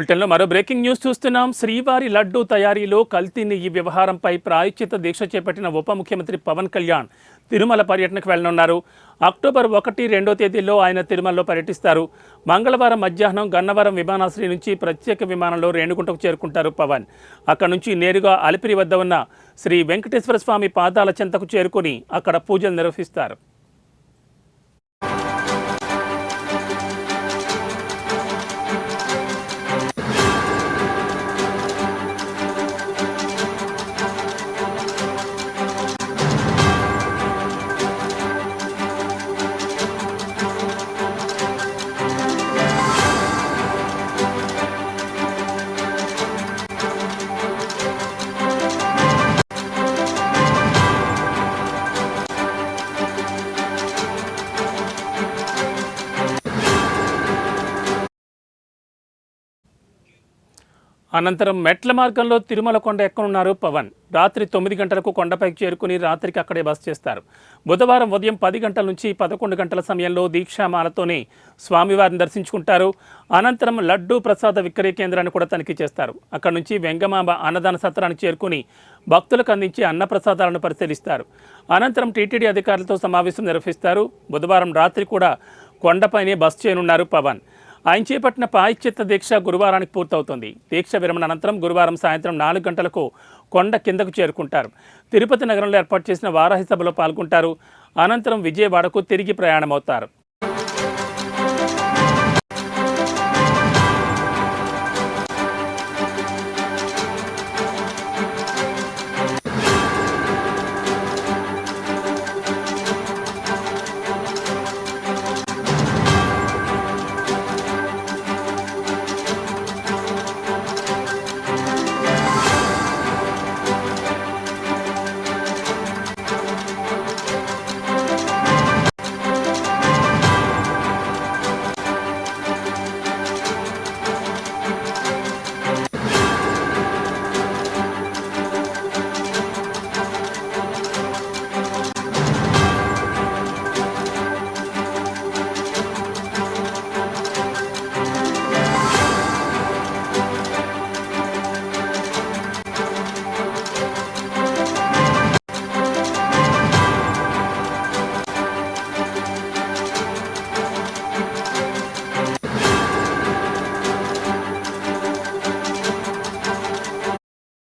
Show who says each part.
Speaker 1: బులెటిన్లో మరో breaking news చూస్తున్నాం. శ్రీవారి లడ్డూ తయారీలో కల్తీ నెయ్యి వ్యవహారంపై ప్రాయశ్చిత్త దీక్ష చేపట్టిన ఉప ముఖ్యమంత్రి పవన్ కళ్యాణ్ తిరుమల పర్యటనకు వెళ్లనున్నారు. అక్టోబర్ 1, 2 తేదీల్లో ఆయన తిరుమలలో పర్యటిస్తారు. మంగళవారం మధ్యాహ్నం గన్నవరం విమానాశ్రయం నుంచి ప్రత్యేక విమానంలో రేణిగుంటకు చేరుకుంటారు పవన్. అక్కడి నుంచి నేరుగా అలిపిరి వద్ద ఉన్న శ్రీ వెంకటేశ్వర స్వామి పాదాల చెంతకు చేరుకుని అక్కడ పూజలు నిర్వహిస్తారు. అనంతరం మెట్ల మార్గంలో తిరుమల కొండ ఎక్కనున్నారు పవన్. రాత్రి 9 గంటలకు కొండపైకి చేరుకుని రాత్రికి అక్కడే బస చేస్తారు. బుధవారం ఉదయం 10 గంటల నుంచి 11 గంటల సమయంలో దీక్షామాలతోనే స్వామివారిని దర్శించుకుంటారు. అనంతరం లడ్డూ ప్రసాద విక్రయ కేంద్రాన్ని కూడా తనిఖీ చేస్తారు. అక్కడి నుంచి వెంగమాంబ అన్నదాన సత్రానికి చేరుకుని భక్తులకు అందించి అన్నప్రసాదాలను పరిశీలిస్తారు. అనంతరం టీటీడీ అధికారులతో సమావేశం నిర్వహిస్తారు. బుధవారం రాత్రి కూడా కొండపైనే బస చేయనున్నారు పవన్. ఆయన చేపట్టిన ప్రాయశ్చిత్త దీక్ష గురువారానికి పూర్తవుతుంది. దీక్ష విరమణ అనంతరం గురువారం సాయంత్రం 4 గంటలకు కొండ కిందకు చేరుకుంటారు. తిరుపతి నగరంలో ఏర్పాటు చేసిన వారాహి సభలో పాల్గొంటారు. అనంతరం విజయవాడకు తిరిగి ప్రయాణమవుతారు.